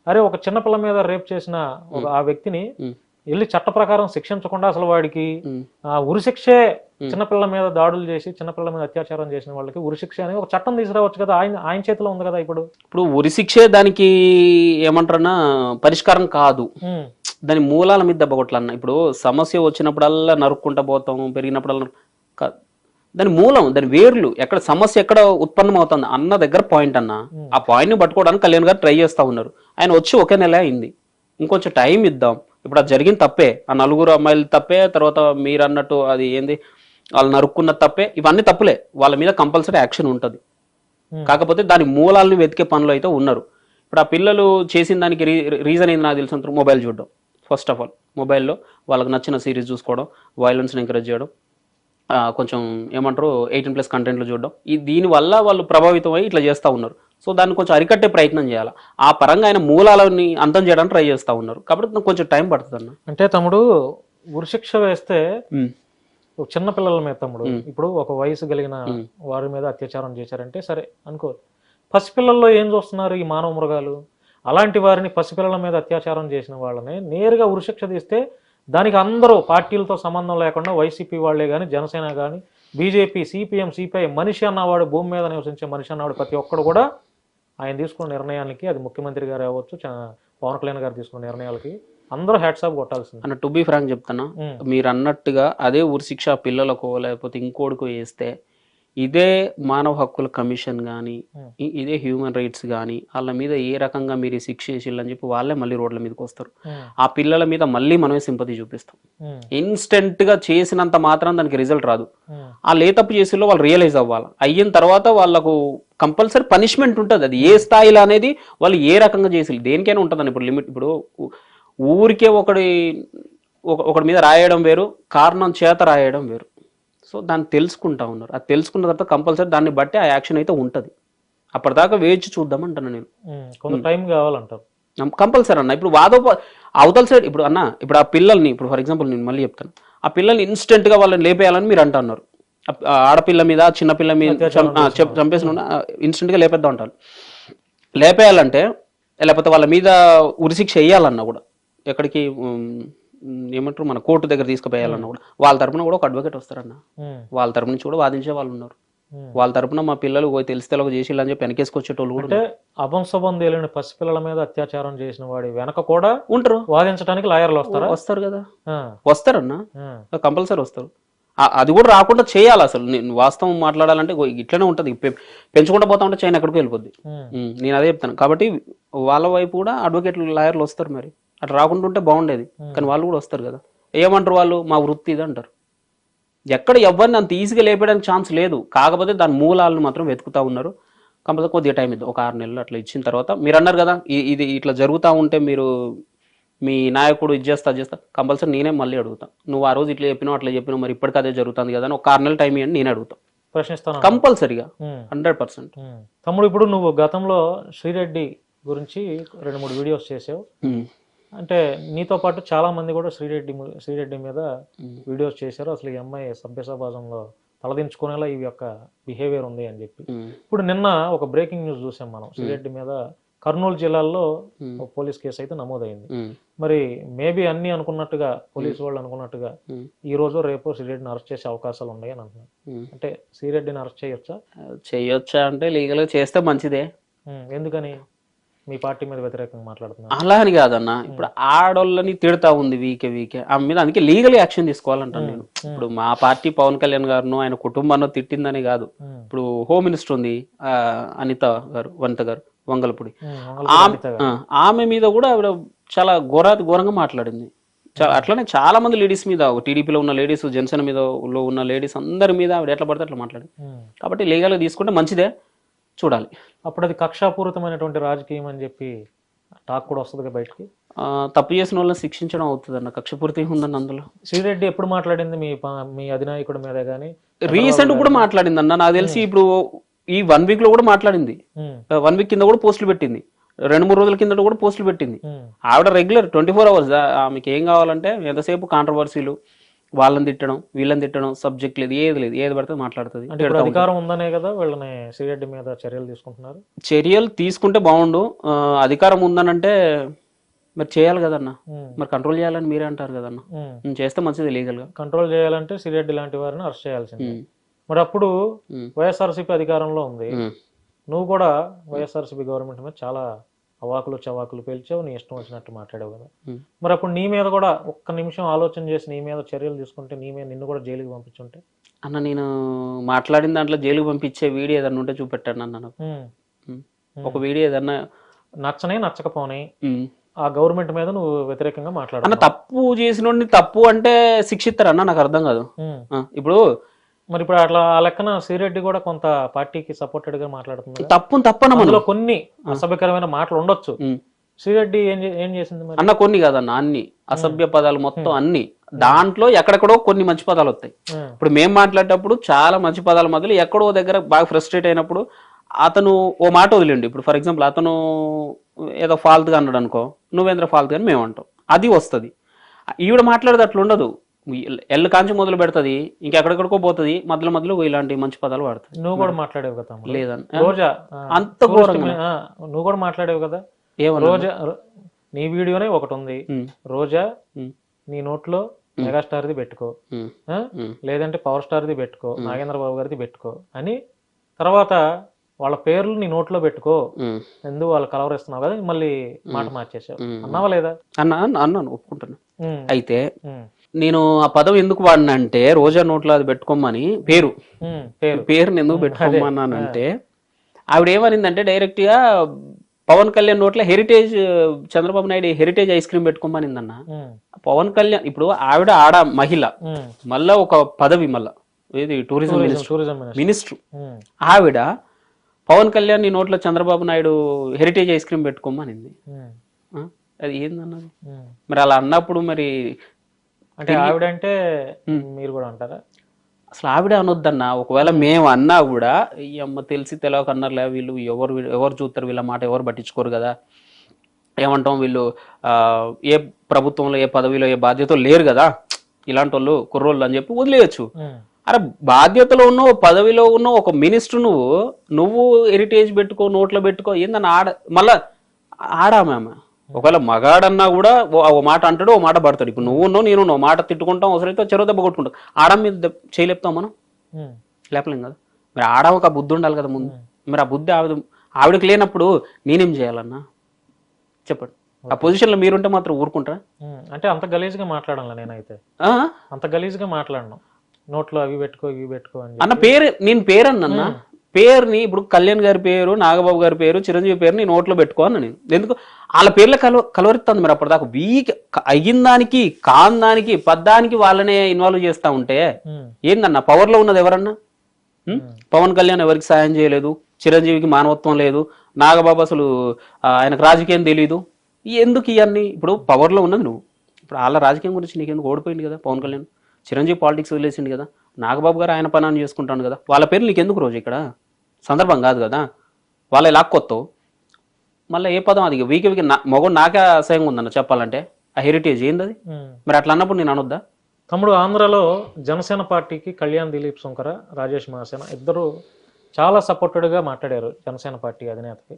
అరే ఒక చిన్నపిల్ల మీద రేప్ చేసిన ఆ వ్యక్తిని వెళ్ళి చట్ట ప్రకారం శిక్షించకుండా అసలు వాడికి ఉరిశిక్షే, చిన్నపిల్లల మీద దాడులు చేసి చిన్నపిల్లల మీద అత్యాచారం చేసిన వాళ్ళకి ఉరిశిక్ష అని ఒక చట్టం తీసుకురావచ్చు కదా, ఆయన చేతిలో ఉంది కదా. ఇప్పుడు ఉరిశిక్షే దానికి ఏమంటారన్నా పరిష్కారం కాదు, దాని మూలాల మీద దెబ్బ కొట్టాలన్న. ఇప్పుడు సమస్య వచ్చినప్పుడల్లా నరుక్కుంటా పోతాం, పెరిగినప్పుడల్లా దాని మూలం, దాని వేర్లు ఎక్కడ, సమస్య ఎక్కడ ఉత్పన్నం అవుతుంది అన్న దగ్గర పాయింట్ అన్న. ఆ పాయింట్ ని పట్టుకోవడానికి కళ్యాణ్ గారు ట్రై చేస్తా ఉన్నారు. ఆయన వచ్చి 1 నెల అయింది, ఇంకొంచెం టైం ఇద్దాం. ఇప్పుడు అది జరిగిన తప్పే, ఆ 4 అమ్మాయిలు తప్పే, తర్వాత మీరు అన్నట్టు అది ఏంది వాళ్ళు నరుక్కున్న తప్పే, ఇవన్నీ తప్పులే. వాళ్ళ మీద కంపల్సరీ యాక్షన్ ఉంటుంది. కాకపోతే దాని మూలాలను వెతికే పనులు అయితే ఉన్నారు. ఇప్పుడు ఆ పిల్లలు చేసిన దానికి రీజన్ ఏంది నాకు తెలిసినంత మొబైల్ చూడడం. ఫస్ట్ ఆఫ్ ఆల్ మొబైల్లో వాళ్ళకి నచ్చిన సిరీస్ చూసుకోవడం, వైలెన్స్ని ఎంకరేజ్ చేయడం, కొంచెం ఏమంటారు 18+ కంటెంట్లు చూడడం, దీనివల్ల వాళ్ళు ప్రభావితం అయ్యి ఇట్లా చేస్తూ ఉన్నారు. సో దాన్ని కొంచెం అరికట్టే ప్రయత్నం చేయాలి. ఆ పరంగా ఆయన మూలాలని అంతం చేయడానికి ట్రై చేస్తూ ఉన్నారు. కాబట్టి కొంచెం టైం పడుతుంది అన్న. అంటే తమ్ముడు ఉరిశిక్ష వేస్తే చిన్న పిల్లల మీద తమ్ముడు, ఇప్పుడు ఒక వయసు కలిగిన వారి మీద అత్యాచారం చేశారంటే సరే అనుకో, పసిపిల్లల్లో ఏం చూస్తున్నారు ఈ మానవ మృగాలు? అలాంటి వారిని పసిపిల్లల మీద అత్యాచారం చేసిన వాళ్ళని నేరుగా ఉరిశిక్ష తీస్తే దానికి అందరూ పార్టీలతో సంబంధం లేకుండా వైసీపీ వాళ్లే కానీ, జనసేన కానీ, బీజేపీ, సిపిఎం, సిపిఐ, మనిషి అన్నవాడు, భూమి మీద నివసించే మనిషి అన్నవాడు ప్రతి ఒక్కడు కూడా ఆయన తీసుకున్న నిర్ణయానికి, అది ముఖ్యమంత్రి గారు అవ్వచ్చు, పవన్ కళ్యాణ్ గారు తీసుకున్న నిర్ణయాలకి అందరూ హ్యాట్స్ ఆఫ్ కొట్టాల్సింది అన్న. టు బీ ఫ్రాంక్ చెప్తానా, మీరు అన్నట్టుగా అదే ఉరిశిక్ష పిల్లలకో లేకపోతే ఇంకోటికో వేస్తే ఇదే మానవ హక్కుల కమిషన్ కానీ, ఇదే హ్యూమన్ రైట్స్ కానీ వాళ్ళ మీద ఏ రకంగా మీరు శిక్ష చేసిల్లని చెప్పి వాళ్ళే మళ్ళీ రోడ్ల మీదకి వస్తారు. ఆ పిల్లల మీద మళ్ళీ మనమే సింపతి చూపిస్తాం. ఇన్స్టెంట్ గా చేసినంత మాత్రం దానికి రిజల్ట్ రాదు. ఆ లేతప్పు చేసిలో వాళ్ళు రియలైజ్ అవ్వాలి. అయిన తర్వాత వాళ్ళకు కంపల్సరీ పనిష్మెంట్ ఉంటుంది. అది ఏ స్థాయిలో అనేది వాళ్ళు ఏ రకంగా చేసి దేనికైనా ఉంటుందని. ఇప్పుడు లిమిట్, ఇప్పుడు ఊరికే ఒకటి మీద రాయడం వేరు, కారణం చేత రాయడం వేరు. సో దాన్ని తెలుసుకుంటా ఉన్నారు. అది తెలుసుకున్న తర్వాత కంపల్సరీ దాన్ని బట్టి ఆ యాక్షన్ అయితే ఉంటుంది. అప్పటిదాకా వేచి చూద్దాం అంటాను నేను. కొంత టైం కావాలంటారు కంపల్సరీ అన్న. ఇప్పుడు అవతల సైడ్ ఇప్పుడు అన్న, ఇప్పుడు ఆ పిల్లల్ని, ఇప్పుడు ఫర్ ఎగ్జాంపుల్ నేను మళ్ళీ చెప్తాను, ఆ పిల్లల్ని ఇన్స్టెంట్ గా వాళ్ళని లేపేయాలని మీరు అంటున్నారు. ఆడపిల్ల మీద, చిన్నపిల్ల మీద చంపేసిన ఇన్స్టెంట్ గా లేపేద్దాం అంటారు. లేపేయాలంటే లేకపోతే వాళ్ళ మీద ఉరిశిక్ష వేయాలన్నా కూడా ఎక్కడికి ఏమంటారు మన కోర్టు దగ్గర తీసుకుపోయాలన్నా కూడా వాళ్ళ తరపున కూడా ఒక అడ్వకేట్ వస్తారన్న. వాళ్ళ తరపు నుంచి కూడా వాదించే వాళ్ళు ఉన్నారు. వాళ్ళ తరపున మా పిల్లలు తెలిసి తెలవ చేసి అని చెప్పి వెనకేసుకొచ్చేటోళ్ళు కూడా అంటే అభంశుభం తేలిన పసిపిల్లల మీద అత్యాచారం చేసిన వాడి వెనక కూడా ఉంటారు. వాదించడానికి లాయర్లు వస్తారా? వస్తారు కదా, వస్తారన్నా, కంపల్సరీ వస్తారు. అది కూడా రాకుండా చేయాలి. అసలు నేను వాస్తవం మాట్లాడాలంటే ఇట్లనే ఉంటుంది. పెంచుకుంటూ పోతా ఉంటే చైనా ఎక్కడికి వెళ్ళిపోద్ది. నేను అదే చెప్తాను. కాబట్టి వాళ్ళ వైపు కూడా అడ్వకేట్లు లాయర్లు వస్తారు. మరి అట్లా రాకుండా ఉంటే బాగుండేది, కానీ వాళ్ళు కూడా వస్తారు కదా. ఏమంటారు వాళ్ళు, మా వృత్తి ఇది అంటారు. ఎక్కడ ఎవరిని అంత ఈజీగా లేపడానికి ఛాన్స్ లేదు. కాకపోతే దాని మూలాలను మాత్రం వెతుకుతా ఉన్నారు. కంపల్సరీ కొద్దిగా టైం ఇద్దాం, ఒక 6 నెలలు అట్లా ఇచ్చిన తర్వాత. మీరు అన్నారు కదా ఇది ఇట్లా జరుగుతూ ఉంటే మీరు మీ నాయకుడు ఇది చేస్తా కంపల్సరీ నేనే మళ్ళీ అడుగుతాను. నువ్వు ఆ రోజు ఇట్లా చెప్పినావు అట్లా చెప్పినావు, మరి ఇప్పటికీ అదే జరుగుతుంది కదా అని ఒక 6 నెలల టైం ఇవ్వండి, నేను అడుగుతాను ప్రశ్నిస్తాను కంపల్సరీగా 100%. తమ్ముడు, ఇప్పుడు నువ్వు గతంలో శ్రీరెడ్డి గురించి 2-3 వీడియోస్ చేసావు. అంటే నీతో పాటు చాలా మంది కూడా శ్రీరెడ్డి మీద వీడియోస్ చేశారు. అసలు ఈ అమ్మాయి సభ్య సమాజంలో తలదించుకునేలా ఈ యొక్క బిహేవియర్ ఉంది అని చెప్పి. ఇప్పుడు నిన్న ఒక బ్రేకింగ్ న్యూస్ చూసాం మనం. శ్రీరెడ్డి మీద కర్నూలు జిల్లాలో ఒక పోలీస్ కేసు అయితే నమోదైంది. మరి మేబీ అన్ని అనుకున్నట్టుగా పోలీసు వాళ్ళు అనుకున్నట్టుగా ఈ రోజు రేపు శ్రీరెడ్డిని అరెస్ట్ చేసే అవకాశాలు ఉన్నాయి అని అంటున్నారు. అంటే శ్రీరెడ్డిని అరెస్ట్ చేయొచ్చా అంటే లీగల్ గా చేస్తే మంచిదే. ఎందుకని మీ పార్టీ మీద వ్యతిరేకంగా మాట్లాడుతున్నారు? అలా అని కాదన్న, ఇప్పుడు ఆడోళ్ళని తిడతా ఉంది వీకే ఆమె మీద, అందుకే లీగల్ యాక్షన్ తీసుకోవాలంటాను నేను. ఇప్పుడు మా పార్టీ పవన్ కళ్యాణ్ గారును ఆయన కుటుంబాన్ని తిట్టిందని కాదు. ఇప్పుడు హోమ్ మినిస్టర్ ఉంది వనిత గారు వంగలపూడి, ఆమె మీద కూడా ఆవిడ చాలా ఘోరంగా మాట్లాడింది. అట్లనే చాలా మంది లేడీస్ మీద, టీడీపీలో ఉన్న లేడీస్, జనసేన మీద ఉన్న లేడీస్ అందరి మీద ఆవిడ ఎట్లా పడితే అట్లా మాట్లాడింది. కాబట్టి లీగల్గా తీసుకుంటే మంచిదే, చూడాలి. అప్పుడు అది కక్షాపూరితమైనటువంటి రాజకీయం అని చెప్పి టాక్ కూడా వస్తుంది బయటికి. తప్పు చేసిన వాళ్ళని శిక్షించడం అవుతుంది అన్న, కక్షపూరితం ఉందన్న అందులో. శ్రీరెడ్డి ఎప్పుడు మాట్లాడింది మీ అధినాయకుడి మీద కానీ? రీసెంట్ కూడా మాట్లాడింది అన్న, నాకు తెలిసి ఇప్పుడు ఈ 1 వీక్ లో కూడా మాట్లాడింది. 1 వీక్ కింద కూడా పోస్టులు పెట్టింది, 2-3 రోజుల కింద కూడా పోస్టులు పెట్టింది. ఆవిడ రెగ్యులర్ 24 hours ఆమెకి ఏం కావాలంటే ఎంతసేపు కాంట్రవర్సీలు, వాళ్ళని తిట్టడం వీళ్ళని తిట్టడం, సబ్జెక్ట్ లేదు, ఏది పడితే మాట్లాడుతుంది. అధికారం ఉందనే కదా వీళ్ళని శ్రీరెడ్డి మీద చర్యలు తీసుకుంటున్నారు. చర్యలు తీసుకుంటే బాగుండు. అధికారం ఉందనంటే మరి చేయాలి కదన్న, మరి కంట్రోల్ చేయాలని మీరే అంటారు కదన్న. చేస్తే మంచిది. లీగల్ గా కంట్రోల్ చేయాలంటే శ్రీరెడ్డి లాంటి వారిని అరెస్ట్ చేయాల్సింది. మరి అప్పుడు వైఎస్ఆర్సీపీ అధికారంలో ఉంది, నువ్వు కూడా వైఎస్ఆర్సీపీ గవర్నమెంట్ మీద చాలా అవాకులు చవాకులు పేల్చావు, నీ ఇష్టం వచ్చినట్టు మాట్లాడావు కదా. మరి అప్పుడు నీ మీద కూడా ఒక్క నిమిషం ఆలోచన చేసి నీ మీద చర్యలు తీసుకుంటే నిన్ను కూడా జైలుకి పంపించుంటే? అన్న నేను మాట్లాడిన దాంట్లో జైలుకి పంపించే వీడియో ఏదన్నా ఉంటే చూపెట్టాను అన్న. నాకు ఒక వీడియో ఏదన్నా నచ్చకపోని ఆ గవర్నమెంట్ మీద నువ్వు వ్యతిరేకంగా మాట్లాడు అన్న. తప్పు చేసిన తప్పు అంటే శిక్షిస్తారన్న, నాకు అర్థం కాదు. ఇప్పుడు మరి ఇప్పుడు అట్లా ఆ లెక్కన శ్రీరెడ్డి కూడా కొంత పార్టీకి సపోర్టెడ్ గా మాట్లాడుతుంది. తప్పన అందులో కొన్ని అసభ్యకరమైన మాటలు ఉండొచ్చు. శ్రీరెడ్డి ఏం చేసింది మరి అన్న? కొన్ని కాదన్న, అన్ని అసభ్య పదాలు మొత్తం అన్ని. దాంట్లో ఎక్కడెక్కడో కొన్ని మంచి పదాలు వస్తాయి. ఇప్పుడు మేము మాట్లాడేటప్పుడు చాలా మంచి పదాల మధ్యలో ఎక్కడో దగ్గర బాగా ఫ్రస్ట్రేట్ అయినప్పుడు అతను ఓ మాట వదిలేండి. ఇప్పుడు ఫర్ ఎగ్జాంపుల్ అతను ఏదో ఫాల్తుగా అన్నాడు అనుకో, నువ్వేంద్ర ఫాల్తుగా అని మేము అంటాం, అది వస్తుంది. ఈవిడ మాట్లాడేది అట్లా ఉండదు. ఎల్లు కాంచి మొదలు పెడుతుంది, ఇంకెక్కడెక్కడికో పోతుంది, మధ్యలో ఇలాంటి మంచి పదాలు వాడుతుంది. నువ్వు కూడా మాట్లాడేవు కదా? లేదన్న, రోజా అంత ఘోరంగా నువ్వు కూడా మాట్లాడేవు కదా? రోజా నీ వీడియోనే ఒకటి ఉంది, రోజా నీ నోట్లో మెగాస్టార్ది పెట్టుకో, లేదంటే పవర్ స్టార్ది పెట్టుకో, నాగేంద్ర బాబు గారిది పెట్టుకో అని, తర్వాత వాళ్ళ పేర్లు నీ నోట్లో పెట్టుకో, ఎందుకు వాళ్ళు కలవరిస్తున్నావు కదా, మళ్ళీ మాట మార్చేసావు. అన్నావా లేదా? అన్నాను, ఒప్పుకుంటాను. అయితే నేను ఆ పదం ఎందుకు వాడినా అంటే, రోజా నోట్లో అది పెట్టుకోమని పేరుని ఎందుకు పెట్టుకోమన్నానంటే, ఆవిడ ఏమనిందంటే డైరెక్ట్ గా పవన్ కళ్యాణ్ నోట్లో heritage, Chandrababu Naidu heritage ice cream పెట్టుకోమనిందన్న. పవన్ కళ్యాణ్ ఇప్పుడు ఆవిడ మహిళ, మళ్ళా ఒక పదవి, మళ్ళా ఇది టూరిజం మినిస్టర్. ఆవిడ పవన్ కళ్యాణ్ నీ నోట్లో Chandrababu Naidu heritage ice cream పెట్టుకోమనింది. అది ఏందన్నది? మరి అలా అన్నప్పుడు మరి అంటే ఆవిడంటే మీరు కూడా అంటారా? అసలు ఆవిడ అనొద్దన్న. ఒకవేళ మేము అన్నా కూడా ఈ అమ్మ తెలిసి తెలియక అన్నారులే, వీళ్ళు ఎవరు చూస్తారు, వీళ్ళ మాట ఎవరు పట్టించుకోరు కదా, ఏమంటాం వీళ్ళు ఏ ప్రభుత్వంలో ఏ పదవిలో ఏ బాధ్యతలు లేరు కదా ఇలాంటి వాళ్ళు కుర్రోళ్ళు అని చెప్పి వదిలేయచ్చు. అరే బాధ్యతలో ఉన్న పదవిలో ఉన్న ఒక మినిస్టర్ నువ్వు హెరిటేజ్ పెట్టుకో, నోట్లో పెట్టుకో ఏందన్న? మళ్ళా ఆడామె ఆమె. ఒకవేళ మగాడన్నా కూడా ఓ మాట అంటాడు, ఓ మాట పడతాడు. ఇప్పుడు నువ్వు ఉన్నావు, నేను ఉన్నావు, మాట తిట్టుకుంటాం, అవసరమైతే చెరువు దెబ్బ కొట్టుకుంటాం. ఆడమ మీద చేయలేపుతాం మనం, లేపలేం కదా. మరి ఆడవకు ఆ బుద్ధి ఉండాలి కదా ముందు. మరి ఆ బుద్ధి ఆవిడకి లేనప్పుడు నేనేం చేయాలన్నా చెప్పండి. ఆ పొజిషన్లో మీరుంటే మాత్రం ఊరుకుంటారా? అంటే అంత గలీజ్గా మాట్లాడాల నేనైతే, అంత గలీజ్గా మాట్లాడను. నోట్లో అవి పెట్టుకో ఇవి పెట్టుకో అని అన్న పేరు, నేను పేరు అన్న పేరుని ఇప్పుడు కళ్యాణ్ గారి పేరు, నాగబాబు గారి పేరు, చిరంజీవి పేరు నేను నోట్లో పెట్టుకోను నేను. ఎందుకు వాళ్ళ పేర్లే కలవరిస్తుంది. మరి అప్పటిదాకా వీక్ అయిన దానికి కాని దానికి పద్దానికి వాళ్ళనే ఇన్వాల్వ్ చేస్తా ఉంటే ఏందన్నా? పవర్ లో ఉన్నది ఎవరన్నా? పవన్ కళ్యాణ్ ఎవరికి సాయం చేయలేదు, చిరంజీవికి మానవత్వం లేదు, నాగబాబు అసలు ఆయనకు రాజకీయం తెలీదు. ఎందుకు ఇవన్నీ? ఇప్పుడు పవర్ లో ఉన్నది నువ్వు. ఇప్పుడు వాళ్ళ రాజకీయం గురించి నీకెందుకు? ఓడిపోయింది కదా పవన్ కళ్యాణ్. చిరంజీవి పాలిటిక్స్ వదిలేసిండు కదా, నాగబాబు గారు ఆయన పనాన్ని చేసుకుంటాను కదా. వాళ్ళ పేర్లు నీకెందుకు రోజు? ఇక్కడ సందర్భం కాదు కదా. వాళ్ళ లాక్కొత్తావు మళ్ళీ ఏ పదం? అది వీకి మొగడు నాకే అసహ్యంగా ఉందన్న చెప్పాలంటే. ఆ హెరిటేజ్ ఏంది అది? మరి అట్లా అన్నప్పుడు నేను అనొద్దా? తమ్ముడు, ఆంధ్రాలో జనసేన పార్టీకి కళ్యాణ్ దిలీప్ శంకర, రాజేష్ మహాసేన ఇద్దరు చాలా సపోర్టెడ్గా మాట్లాడారు జనసేన పార్టీ అధినేతకి.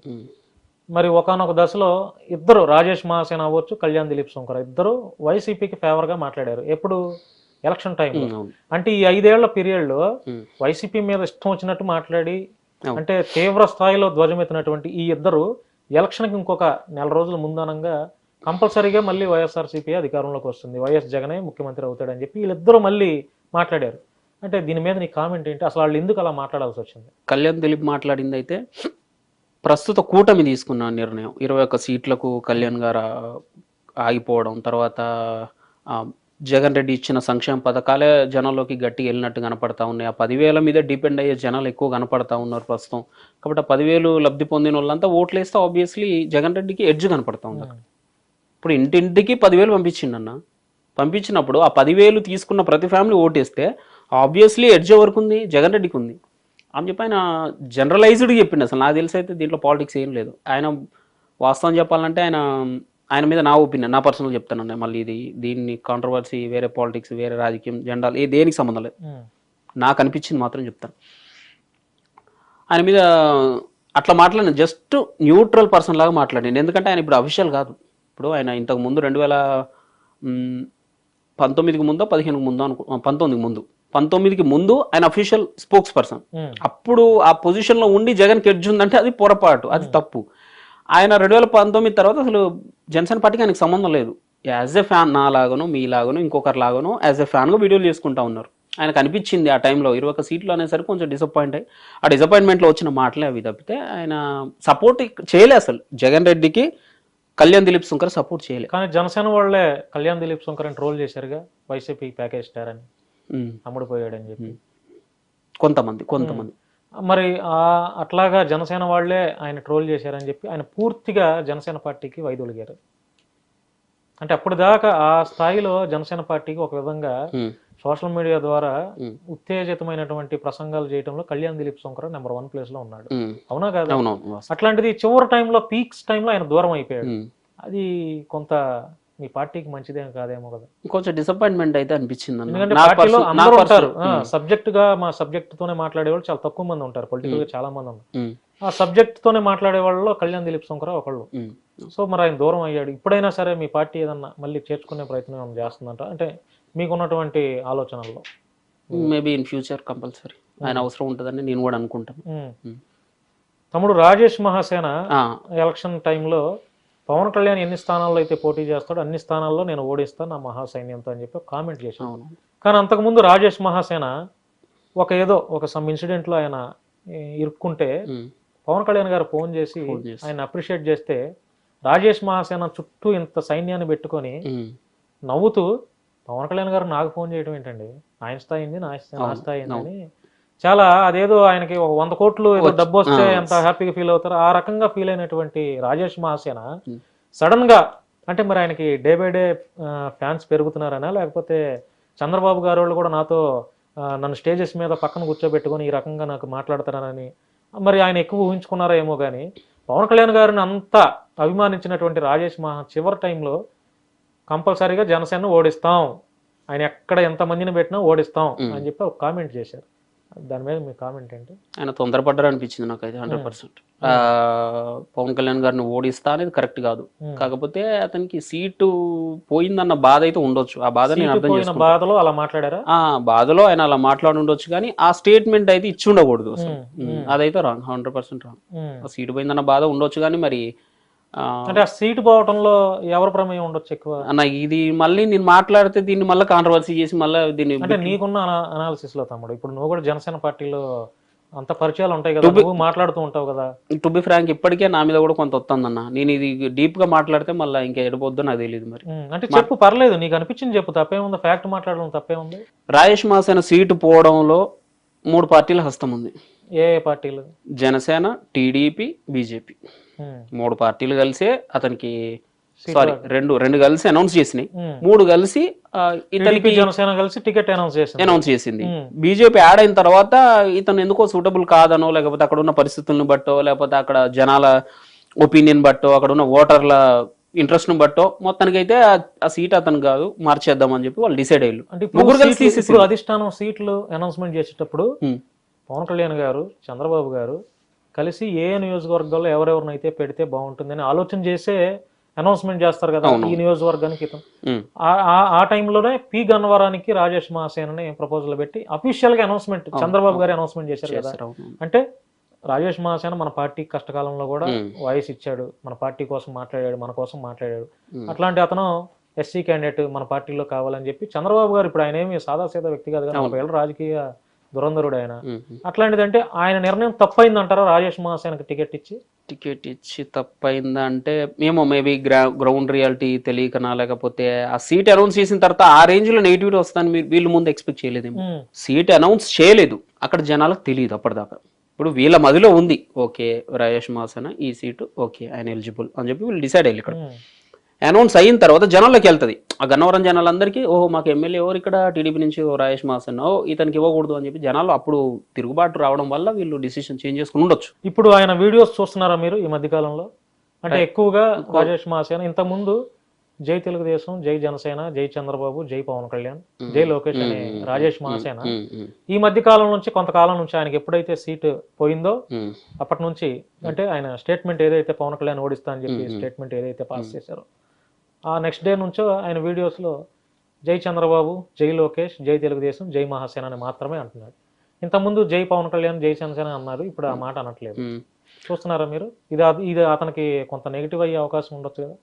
మరి ఒకానొక దశలో ఇద్దరు, రాజేష్ మహాసేన అవ్వచ్చు, కళ్యాణ్ దిలీప్ శంకర ఇద్దరు వైసీపీకి ఫేవర్గా మాట్లాడారు. ఎప్పుడు? ఎలక్షన్ టైంలో. అంటే ఈ 5 ఏళ్ల పీరియడ్లో వైసీపీ మీద ఇష్టం వచ్చినట్టు మాట్లాడి, అంటే తీవ్ర స్థాయిలో ధ్వజమెత్తినటువంటి ఈ ఇద్దరు ఎలక్షన్కి ఇంకొక 4 రోజుల ముందనంగా కంపల్సరీగా మళ్ళీ వైఎస్ఆర్సీపీ అధికారంలోకి వస్తుంది, వైఎస్ జగనే ముఖ్యమంత్రి అవుతాడని చెప్పి వీళ్ళిద్దరూ మళ్ళీ మాట్లాడారు. అంటే దీని మీద నీ కామెంట్ ఏంటి? అసలు వాళ్ళు ఎందుకు అలా మాట్లాడాల్సి వచ్చింది? కళ్యాణ్ దిలీప్ మాట్లాడింది అయితే ప్రస్తుత కూటమి తీసుకున్న నిర్ణయం 21 సీట్లకు కళ్యాణ్ గారు ఆగిపోవడం, తర్వాత జగన్ రెడ్డి ఇచ్చిన సంక్షేమ పథకాలే జనాల్లోకి గట్టిగా వెళ్ళినట్టు కనపడతా ఉన్నాయి. ఆ 10,000 మీద డిపెండ్ అయ్యే జనాలు ఎక్కువ కనపడతా ఉన్నారు ప్రస్తుతం. కాబట్టి ఆ 10,000 లబ్ధి పొందిన వాళ్ళంతా ఓట్లు వేస్తే ఆబ్వియస్లీ జగన్ రెడ్డికి ఎడ్జ్ కనపడతా ఉంది. ఇప్పుడు ఇంటింటికి 10,000 పంపించిండన్న. పంపించినప్పుడు ఆ 10,000 తీసుకున్న ప్రతి ఫ్యామిలీ ఓటేస్తే ఆబ్వియస్లీ ఎడ్జ్ ఎవరికి ఉంది? జగన్ రెడ్డికి ఉంది అని చెప్పి ఆయన జనరలైజ్డ్గా చెప్పిండు. అసలు నాకు తెలిసి అయితే దీంట్లో పాలిటిక్స్ ఏం లేదు. ఆయన వాస్తవం చెప్పాలంటే ఆయన మీద నా ఒపీనియన్, నా పర్సనల్ చెప్తాను. మళ్ళీ దీన్ని కాంట్రవర్సీ, వేరే పాలిటిక్స్, వేరే రాజకీయం, జెండాలు దేనికి సంబంధం లేదు. నాకు అనిపించింది మాత్రం చెప్తాను. ఆయన మీద అట్లా మాట్లాడిన జస్ట్ న్యూట్రల్ పర్సన్ లాగా మాట్లాడింది. ఎందుకంటే ఆయన ఇప్పుడు అఫీషియల్ కాదు. ఇప్పుడు ఆయన ఇంతకు ముందు 2019కి ముందో 15కి ముందో 19కి ముందు ఆయన అఫీషియల్ స్పోక్స్ పర్సన్. అప్పుడు ఆ పొజిషన్లో ఉండి జగన్ ఎడ్జ్ ఉందంటే అది పొరపాటు, అది తప్పు. ఆయన 2019 తర్వాత అసలు జనసేన పార్టీకి ఆయనకు సంబంధం లేదు. యాజ్ ఎ ఫ్యాన్, నా లాగానో మీలాగానో ఇంకొకరి లాగానో యాజ్ ఎ ఫ్యాన్గా వీడియోలు చేసుకుంటా ఉన్నారు. ఆయనకు అనిపించింది ఆ టైంలో 21 సీట్లు అనేసరికి కొంచెం డిసప్పాయింట్ అయ్యి, ఆ డిసప్పాయింట్మెంట్లో వచ్చిన మాటలే అవి తప్పితే ఆయన సపోర్ట్ చేయలే. అసలు జగన్ రెడ్డికి కళ్యాణ్ దిలీప్ శంకర్ సపోర్ట్ చేయలేదు. కానీ జనసేన వాళ్ళే కళ్యాణ్ దిలీప్ శంకర్ ట్రోల్ చేశారుగా, వైసీపీ ప్యాకేజ్ స్టార్ అని, అమ్ముడుపోయాడని చెప్పి కొంతమంది. మరి అట్లాగా జనసేన వాళ్లే ఆయన ట్రోల్ చేశారని చెప్పి ఆయన పూర్తిగా జనసేన పార్టీకి వైదొలిగారు. అంటే అప్పటిదాకా ఆ స్థాయిలో జనసేన పార్టీకి ఒక విధంగా సోషల్ మీడియా ద్వారా ఉత్తేజితమైనటువంటి ప్రసంగాలు చేయడంలో కళ్యాణ్ దిలీప్ శంకర్ నెంబర్ 1 ప్లేస్ లో ఉన్నాడు. అవునా కాదు? అట్లాంటిది చివరి టైంలో, పీక్స్ టైంలో ఆయన దూరం అయిపోయాడు. అది కొంత మీ పార్టీకి మంచిదేం కాదేమో కదా. కొంచెం డిసప్పాయింట్మెంట్ అయితే అనిపించింది. ఎందుకంటే పార్టీలో అందరూ ఉంటారు, సబ్జెక్ట్ గా మా సబ్జెక్ట్ తోనే మాట్లాడేవాళ్ళు చాలా తక్కువ మంది ఉంటారు, పొలిటికల్ గా చాలా మంది ఉన్నారు. ఆ సబ్జెక్ట్ తోనే మాట్లాడే వాళ్ళలో కళ్యాణ్ దిలీప్ శంకర్ ఒకళ్ళు. సో మరి ఆయన దూరం అయ్యాడు. ఇప్పుడైనా సరే మీ పార్టీ ఏదన్నా మళ్ళీ చేర్చుకునే ప్రయత్నం చేస్తుందంట, అంటే మీకున్నటువంటి ఆలోచనల్లో? మేబీ ఇన్ ఫ్యూచర్ కంపల్సరీ ఆయన అవసరం ఉంటుందని నేను కూడా అనుకుంటాను. తమ్ముడు, రాజేష్ మహాసేన ఎలక్షన్ టైంలో పవన్ కళ్యాణ్ ఎన్ని స్థానాల్లో అయితే పోటీ చేస్తాడో అన్ని స్థానాల్లో నేను ఓడిస్తాను నా మహాసైన్యంతో అని చెప్పి కామెంట్ చేశాను. కానీ అంతకుముందు రాజేష్ మహాసేన ఒక సమ్ ఇన్సిడెంట్లో ఆయన ఇరుక్కుంటే పవన్ కళ్యాణ్ గారు ఫోన్ చేసి ఆయన అప్రిషియేట్ చేస్తే రాజేష్ మహాసేన చుట్టూ ఇంత సైన్యాన్ని పెట్టుకొని నవ్వుతూ, పవన్ కళ్యాణ్ గారు నాకు ఫోన్ చేయడం ఏంటండి, ఆయన స్థాయి ఏంది, నా స్థాయి ఏంది అని చాలా, అదేదో ఆయనకి 100 కోట్లు ఏదో డబ్బు వస్తే ఎంత హ్యాపీగా ఫీల్ అవుతారో ఆ రకంగా ఫీల్ అయినటువంటి రాజేష్ మహాసేన సడన్ గా, అంటే మరి ఆయనకి డే బై డే ఫ్యాన్స్ పెరుగుతున్నారనా, లేకపోతే చంద్రబాబు గారు వాళ్ళు కూడా నాతో నన్ను స్టేజెస్ మీద పక్కన కూర్చోబెట్టుకొని ఈ రకంగా నాకు మాట్లాడతారని మరి ఆయన ఎక్కువ ఊహించుకున్నారో ఏమో కానీ, పవన్ కళ్యాణ్ గారిని అంతా అభిమానించినటువంటి రాజేష్ చివరి టైంలో కంపల్సరీగా జనసేన ఓడిస్తాం, ఆయన ఎక్కడ ఎంతమందిని పెట్టినా ఓడిస్తాం అని చెప్పి ఒక కామెంట్ చేశారు. దాని మీద మీ కామెంట్ ఏంటి? ఆయన తొందరపడ్డారు అనిపించింది నాకైతే 100%. పవన్ కళ్యాణ్ గారిని ఓడిస్తా అనేది కరెక్ట్ కాదు. కాకపోతే అతనికి సీటు పోయిందన్న బాధ అయితే ఉండొచ్చు. ఆ బాధ నేను అర్థం చేసుకున్నాను. బాధలో అలా మాట్లాడారా? బాధలో ఆయన అలా మాట్లాడి ఉండొచ్చు, కానీ ఆ స్టేట్మెంట్ అయితే ఇచ్చి ఉండకూడదు అసలు. అదైతే రాంగ్, 100% రాంగ్. ఆ సీటు పోయిందన్న బాధ ఉండొచ్చు, కానీ మరి అంటే ఆ సీటు పోవటంలో ఎవరి ప్రమేయం ఉండొచ్చు ఎక్కువ? అన్న ఇది మళ్ళీ నేను మాట్లాడితే దీన్ని మళ్ళీ కాంట్రవర్సీ చేసి మళ్ళీ దీన్ని అంటే నీకున్న అనాలిసిస్ లో తమ్ముడు, ఇప్పుడు నువ్వు కూడా జనసేన పార్టీలో అంత పరిచయాలు ఉంటాయి కదా, నువ్వు మాట్లాడుతూ ఉంటావు కదా. టు బి ఫ్రాంక్ ఇప్పటికే నా మీద కూడా కొంత వస్తుందన్న. నేను ఇది డీప్ గా మాట్లాడితే మళ్ళీ ఇంకా ఎడపోద్దో నాకు తెలియదు. మరి అంటే చెప్పు, పర్లేదు, నీకు అనిపించింది చెప్పు, తప్పేముంది, ఫ్యాక్ట్ మాట్లాడడం తప్పేముంది. రాజేష్ మాసేన సీటు పోవడంలో 3 పార్టీల హస్తం ఉంది. ఏ పార్టీలు? జనసేన, టీడీపీ, బీజేపీ 3 పార్టీలు కలిసే అతనికి రెండు కలిసి అనౌన్స్ చేసినాయి. 3 కలిసి ఇతనికి జనసేన కలిసి టికెట్ అనౌన్స్ చేసింది. బీజేపీ యాడ్ అయిన తర్వాత ఇతను ఎందుకో సూటబుల్ కాదనో, లేకపోతే అక్కడ ఉన్న పరిస్థితులను బట్టో, లేకపోతే అక్కడ జనాల ఒపీనియన్ బట్టో, అక్కడ ఉన్న ఓటర్ల ఇంట్రెస్ట్ ను బట్టో మొత్తానికి అయితే ఆ సీట్ అతను కాదు, మార్చేద్దామని చెప్పి వాళ్ళు డిసైడ్ అయ్యారు. ముగ్గురు కలిసి తీసేసి అధిష్టానం సీట్లు అనౌన్స్మెంట్ చేసేటప్పుడు పవన్ కళ్యాణ్ గారు, చంద్రబాబు గారు కలిసి ఏ నియోజకవర్గాల్లో ఎవరెవరినైతే పెడితే బాగుంటుందని ఆలోచన చేసే అనౌన్స్మెంట్ చేస్తారు కదా ఈ నియోజకవర్గానికి. ఆ టైంలోనే పి గన్నవరానికి రాజేష్ మహాసేనని ప్రపోజల్ పెట్టి అఫీషియల్ గా అనౌన్స్మెంట్ చంద్రబాబు గారు అనౌన్స్మెంట్ చేశారు కదా. అంటే రాజేష్ మహాసేన మన పార్టీ కష్టకాలంలో కూడా వాయిస్ ఇచ్చాడు, మన పార్టీ కోసం మాట్లాడాడు, మన కోసం మాట్లాడాడు. అట్లాంటి అతను ఎస్సీ క్యాండిడేట్ మన పార్టీలో కావాలని చెప్పి చంద్రబాబు గారు, ఇప్పుడు ఆయన ఏమి సాదాసీదా వ్యక్తి కాదు కదా, 40 ఏళ్ళ రాజకీయ దురంధరుడు ఆయన. అట్లాంటిదంటే ఆయన నిర్ణయం తప్పైందంటారా రాజేష్ మహాసేనకి టికెట్ ఇచ్చి తప్పైందంటే మేము మేబీ గ్రౌండ్ రియాలిటీ తెలియకనా, లేకపోతే ఆ సీట్ అనౌన్స్ చేసిన తర్వాత ఆ రేంజ్ లో నెగిటివిటీ వస్తుందని వీళ్ళు ముందు ఎక్స్పెక్ట్ చేయలేదేమో. సీట్ అనౌన్స్ చేయలేదు, అక్కడ జనాలకు తెలియదు అప్పటిదాకా. ఇప్పుడు వీళ్ళ మదిలో ఉంది, ఓకే రాజేష్ మహాసేన ఈ సీటు ఓకే ఆయన ఎలిజిబుల్ అని చెప్పి వీళ్ళు డిసైడ్ అయ్యారు. ఇక్కడ అనౌన్స్ అయిన తర్వాత జనాల్లోకి వెళ్తుంది. ఆ గన్నవరం జనాలందరికీ ఓహో మాకు ఎమ్మెల్యే ఎవరు ఇక్కడ టీడీపీ నుంచి రాజేష్ మహాసేన, ఇతనికి ఇవ్వకూడదు అని చెప్పి జనాలు అప్పుడు తిరుగుబాటు రావడం వల్ల వీళ్ళు డిసిషన్ చేంజ్ చేసుకుని ఉండొచ్చు. ఇప్పుడు ఆయన వీడియోస్ చూస్తున్నారా మీరు ఈ మధ్య కాలంలో? అంటే ఎక్కువగా రాజేష్ మహాసేన ఇంతకుముందు జై తెలుగుదేశం, జై జనసేన, జై చంద్రబాబు, జై పవన్ కళ్యాణ్, జై లోకేష్ అనే రాజేష్ మహాసేన ఈ మధ్య కాలం నుంచి కొంతకాలం నుంచి ఆయనకి ఎప్పుడైతే సీటు పోయిందో అప్పటి నుంచి, అంటే ఆయన స్టేట్మెంట్ ఏదైతే పవన్ కళ్యాణ్ ఓడిస్తా అని చెప్పి స్టేట్మెంట్ ఏదైతే పాస్ చేశారో ఆ నెక్స్ట్ డే నుంచో ఆయన వీడియోస్లో జై చంద్రబాబు, జై లోకేష్, జై తెలుగుదేశం, జై మహాసేన అని మాత్రమే అంటున్నాడు. ఇంతకుముందు జై పవన్ కళ్యాణ్, జై జనసేన అన్నారు, ఇప్పుడు ఆ మాట అనట్లేదు. చూస్తున్నారా మీరు? ఇది అతనికి కొంత నెగిటివ్ అయ్యే అవకాశం ఉండొచ్చు కదా.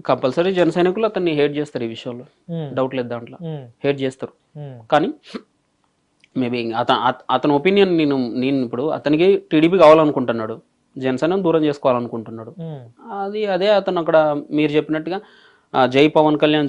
కంపల్సరీ జన సైనికులు అతన్ని హేట్ చేస్తారు, ఈ విషయంలో డౌట్ లేదు, దాంట్లో హేట్ చేస్తారు. కానీ మేబీ అతని ఒపీనియన్ నేను ఇప్పుడు అతనికి టీడీపీ కావాలనుకుంటున్నాడు, జనసేన దూరం చేసుకోవాలనుకుంటున్నాడు. అదే అతను అక్కడ మీరు చెప్పినట్టుగా జై పవన్ కళ్యాణ్